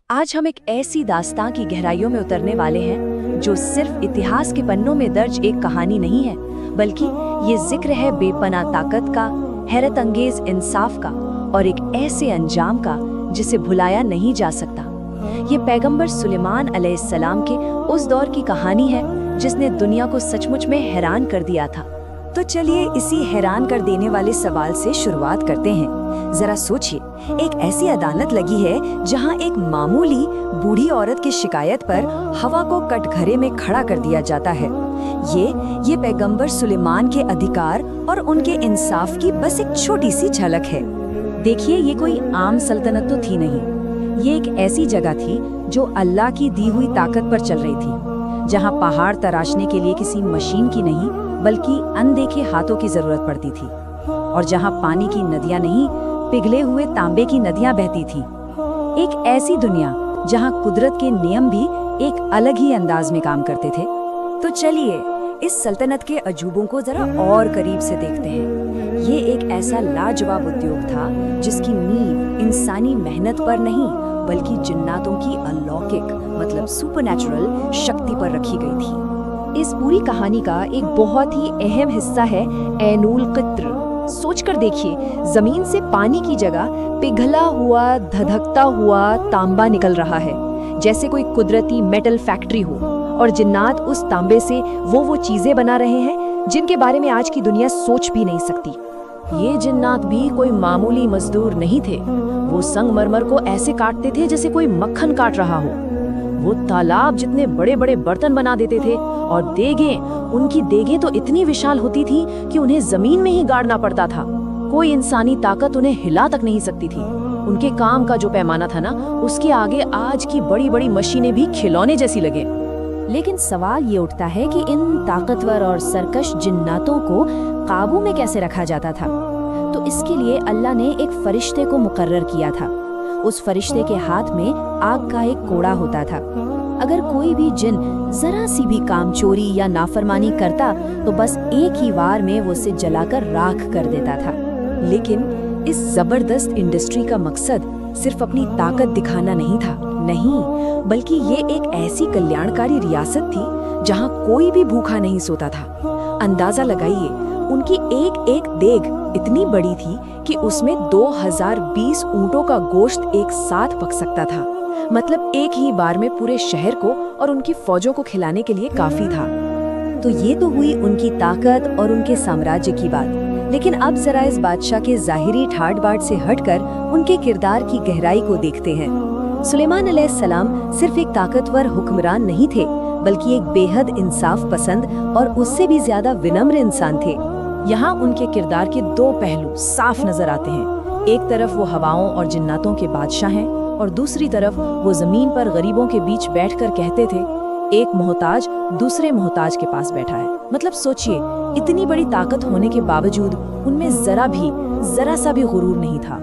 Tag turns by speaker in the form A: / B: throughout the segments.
A: आज हम एक ऐसी दास्तां की गहराइयों में उतरने वाले हैं जो सिर्फ इतिहास के पन्नों में दर्ज एक कहानी नहीं है, बल्कि ये जिक्र है बेपनाह ताकत का, हैरत अंगेज इंसाफ का और एक ऐसे अंजाम का जिसे भुलाया नहीं जा सकता। ये पैगंबर सुलेमान अलैहिस्सलाम के उस दौर की कहानी है जिसने दुनिया को सचमुच में हैरान कर दिया था। तो चलिए इसी हैरान कर देने वाले सवाल से शुरुआत करते हैं। जरा सोचिए, एक ऐसी अदालत लगी है जहां एक मामूली बूढ़ी औरत की शिकायत पर हवा को कटघरे में खड़ा कर दिया जाता है। ये पैगंबर सुलेमान के अधिकार और उनके इंसाफ की बस एक छोटी सी झलक है। देखिए, ये कोई आम सल्तनत तो थी नहीं, ये एक ऐसी जगह थी जो अल्लाह की दी हुई ताकत पर चल रही थी, जहां पहाड़ तराशने के लिए किसी मशीन की नहीं बल्कि अनदेखे हाथों की जरूरत पड़ती थी, और जहां पानी की नदियां नहीं पिघले हुए तांबे की नदियां बहती थी। एक ऐसी दुनिया जहां कुदरत के नियम भी एक अलग ही अंदाज में काम करते थे। तो चलिए इस सल्तनत के अजूबों को जरा और करीब से देखते हैं। ये एक ऐसा लाजवाब उद्योग था जिसकी नींव इंसानी मेहनत पर नहीं बल्कि जिन्नातों की अलौकिक मतलब सुपरनैचुरल शक्ति पर रखी गई थी। इस पूरी कहानी का एक बहुत ही अहम हिस्सा है ऐनुल क़ित्र। सोचकर देखिए, जमीन से पानी की जगह पिघला हुआ धधकता हुआ तांबा निकल रहा है, जैसे कोई कुदरती मेटल फैक्ट्री हो, और जिन्नात उस तांबे से वो चीजें बना रहे हैं जिनके बारे में आज की दुनिया सोच भी नहीं सकती। ये जिन्नात भी कोई मामूली मजदूर नहीं थे। वो संगमरमर को ऐसे काटते थे जैसे कोई मक्खन काट रहा हो। वो तालाब जितने बड़े बड़े बर्तन बना देते थे, और उनकी देगें तो इतनी विशाल होती थी कि उन्हें जमीन में ही गाड़ना पड़ता था। कोई इंसानी ताकत उन्हें हिला तक नहीं सकती थी। उनके काम का जो पैमाना था ना, उसके आगे आज की बड़ी बड़ी मशीनें भी खिलौने जैसी लगे। लेकिन सवाल ये उठता है कि इन ताकतवर और सरकश जिन्नातों को काबू में कैसे रखा जाता था। तो इसके लिए अल्लाह ने एक फरिश्ते को मुकर्रर किया था। उस फरिश्ते के हाथ में आग का एक कोड़ा होता था। अगर कोई भी जिन जरा सी भी काम चोरी या नाफरमानी करता तो बस एक ही वार में वो उसे जलाकर राख कर देता था। लेकिन इस जबरदस्त इंडस्ट्री का मकसद सिर्फ अपनी ताकत दिखाना नहीं था, नहीं, बल्कि ये एक ऐसी कल्याणकारी रियासत थी जहां कोई भी भूखा नहीं सोता था। अंदाजा लगाइए, उनकी एक एक देग इतनी बड़ी थी कि उसमें 2020 ऊंटों का गोश्त एक साथ पक सकता था। मतलब एक ही बार में पूरे शहर को और उनकी फौजों को खिलाने के लिए काफी था। तो ये तो हुई उनकी ताकत और उनके साम्राज्य की बात। लेकिन अब जरा इस बादशाह के जाहिरी ठाट बाट से हटकर उनके किरदार की गहराई को देखते हैं। सुलेमान अलैहिस्सलाम सिर्फ एक ताकतवर हुक्मरान नहीं थे, बल्कि एक बेहद इंसाफ पसंद और उससे भी ज्यादा विनम्र इंसान थे। यहाँ उनके किरदार के दो पहलू साफ नजर आते हैं। एक तरफ वो हवाओं और जिन्नातों के बादशाह हैं, और दूसरी तरफ वो जमीन पर गरीबों के बीच बैठकर कहते थे, एक मोहताज दूसरे मोहताज के पास बैठा है। मतलब सोचिए, इतनी बड़ी ताकत होने के बावजूद उनमें जरा सा भी गुरूर नहीं था।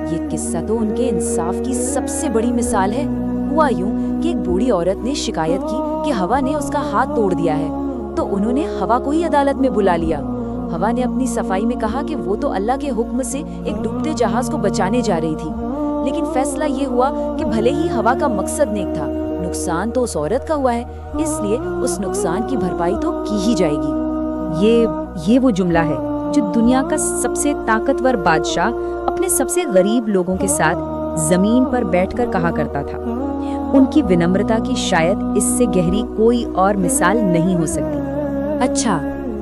A: ये किस्सा तो उनके इंसाफ की सबसे बड़ी मिसाल है। हुआ यूं कि एक बूढ़ी औरत ने शिकायत की कि हवा ने उसका हाथ तोड़ दिया है, तो उन्होंने हवा को ही अदालत में बुला लिया। हवा ने अपनी सफाई में कहा कि वो तो अल्लाह के हुक्म से एक डूबते जहाज को बचाने जा रही थी। लेकिन फैसला ये हुआ कि भले ही हवा का मकसद नेक था, नुकसान तो उस औरत का हुआ है, इसलिए उस नुकसान की भरपाई तो की ही जाएगी। ये वो जुमला है जो दुनिया का सबसे ताकतवर बादशाह अपने सबसे गरीब लोगों के साथ जमीन पर बैठकर कहा करता था। उनकी विनम्रता की शायद इससे गहरी कोई और मिसाल नहीं हो सकती। अच्छा,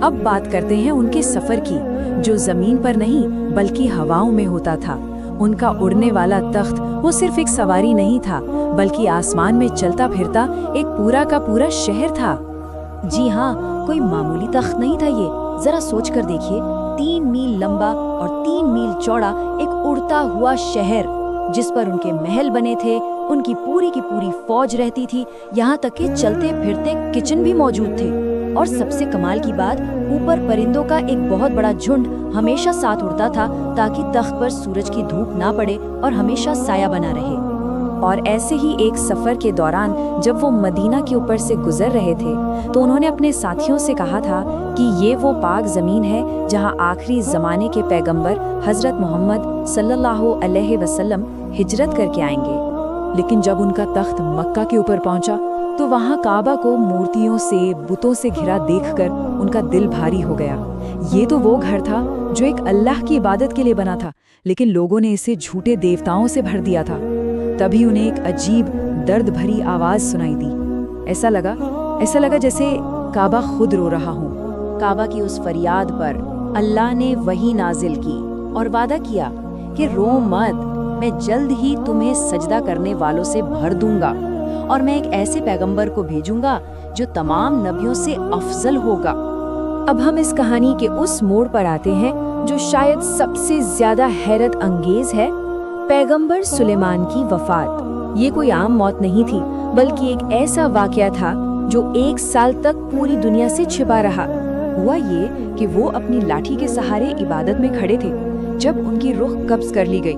A: अब बात करते हैं उनके सफर की, जो जमीन पर नहीं बल्कि हवाओं में होता था। उनका उड़ने वाला तख्त वो सिर्फ एक सवारी नहीं था, बल्कि आसमान में चलता फिरता एक पूरा का पूरा शहर था। जी हाँ, कोई मामूली तख्त नहीं था ये। जरा सोच कर देखिए, 3 मील लंबा और 3 मील चौड़ा एक उड़ता हुआ शहर, जिस पर उनके महल बने थे, उनकी पूरी की पूरी फौज रहती थी, यहाँ तक कि चलते फिरते किचन भी मौजूद थे। और सबसे कमाल की बात, ऊपर परिंदों का एक बहुत बड़ा झुंड हमेशा साथ उड़ता था ताकि तख्त पर सूरज की धूप ना पड़े और हमेशा साया बना रहे। और ऐसे ही एक सफर के दौरान जब वो मदीना के ऊपर से गुजर रहे थे, तो उन्होंने अपने साथियों से कहा था कि ये वो पाक जमीन है जहां आखिरी जमाने के पैगंबर हजरत मोहम्मद सल्लल्लाहु अलैहि वसल्लम हिजरत करके आएंगे।
B: لیکن جب ان کا تخت مکہ کے اوپر پہنچا تو وہاں کعبہ کو مورتیوں سے بتوں سے گھرا دیکھ کر ان کا دل بھاری ہو گیا۔ یہ تو وہ گھر تھا جو ایک اللہ کی عبادت کے لیے بنا تھا، لیکن لوگوں نے اسے جھوٹے دیوتاؤں سے بھر دیا تھا۔ تبھی انہیں ایک عجیب درد بھری آواز سنائی دی۔ ایسا لگا جیسے کعبہ خود رو رہا ہوں۔
A: کعبہ کی اس فریاد پر اللہ نے وحی نازل کی اور وعدہ کیا کہ رو مت، میں جلد ہی تمہیں سجدہ کرنے والوں سے بھر دوں گا، اور میں ایک ایسے پیغمبر کو بھیجوں گا جو تمام نبیوں سے افضل ہوگا۔ اب ہم اس کہانی کے اس موڑ پر آتے ہیں جو شاید سب سے زیادہ حیرت انگیز ہے، پیغمبر سلیمان کی وفات۔ یہ کوئی عام موت نہیں تھی، بلکہ ایک ایسا واقعہ تھا جو 1 سال تک پوری دنیا سے چھپا رہا۔ ہوا یہ کہ وہ اپنی لاٹھی کے سہارے عبادت میں کھڑے تھے جب ان کی روح قبض کر لی گئی،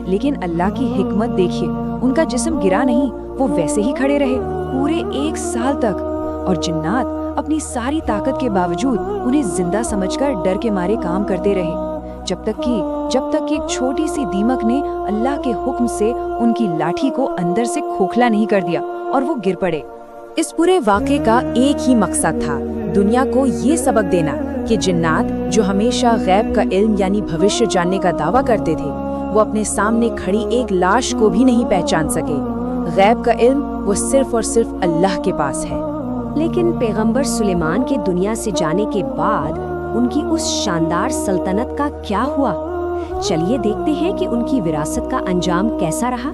A: لیکن اللہ کی حکمت دیکھیے، ان کا جسم گرا نہیں، وہ ویسے ہی کھڑے رہے پورے 1 سال تک، اور جنات اپنی ساری طاقت کے باوجود انہیں زندہ سمجھ کر ڈر کے مارے کام کرتے رہے، جب تک کہ ایک چھوٹی سی دیمک نے اللہ کے حکم سے ان کی لاٹھی کو اندر سے کھوکھلا نہیں کر دیا اور وہ گر پڑے۔ اس پورے واقعے کا ایک ہی مقصد تھا، دنیا کو یہ سبق دینا کہ جنات جو ہمیشہ غیب کا علم یعنی بھوشیہ جاننے کا دعویٰ کرتے تھے، وہ اپنے سامنے کھڑی ایک لاش کو بھی نہیں پہچان سکے۔ غیب کا علم وہ صرف اور صرف اللہ کے پاس ہے۔ لیکن پیغمبر سلیمان کے دنیا سے جانے کے بعد ان کی اس شاندار سلطنت کا کیا ہوا؟ چلیے دیکھتے ہیں کہ ان کی وراثت کا انجام کیسا رہا۔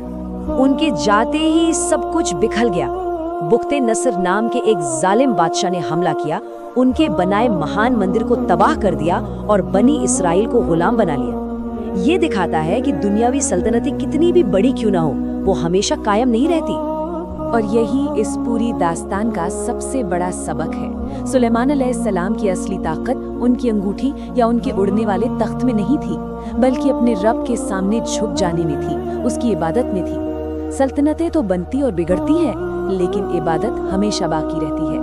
A: ان کے جاتے ہی سب کچھ بکھر گیا۔ بخت نصر نام کے ایک ظالم بادشاہ نے حملہ کیا، ان کے بنائے مہان مندر کو تباہ کر دیا اور بنی اسرائیل کو غلام بنا لیا۔ یہ دکھاتا ہے کہ دنیاوی سلطنتیں کتنی بھی بڑی کیوں نہ ہو، وہ ہمیشہ قائم نہیں رہتی۔ اور یہی اس پوری داستان کا سب سے بڑا سبق ہے۔ سلیمان علیہ السلام کی اصلی طاقت ان کی انگوٹھی یا ان کے اڑنے والے تخت میں نہیں تھی، بلکہ اپنے رب کے سامنے جھک جانے میں تھی، اس کی عبادت میں تھی۔ سلطنتیں تو بنتی اور بگڑتی ہیں، لیکن عبادت ہمیشہ باقی رہتی ہے۔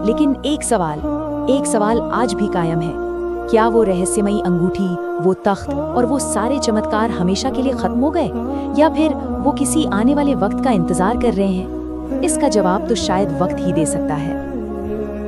A: لیکن ایک سوال آج بھی قائم ہے، کیا وہ رہسیمئی انگوٹھی، وہ تخت اور وہ سارے چمتکار ہمیشہ کے لیے ختم ہو گئے، یا پھر وہ کسی آنے والے وقت کا انتظار کر رہے ہیں؟ اس کا جواب تو شاید وقت ہی دے سکتا ہے۔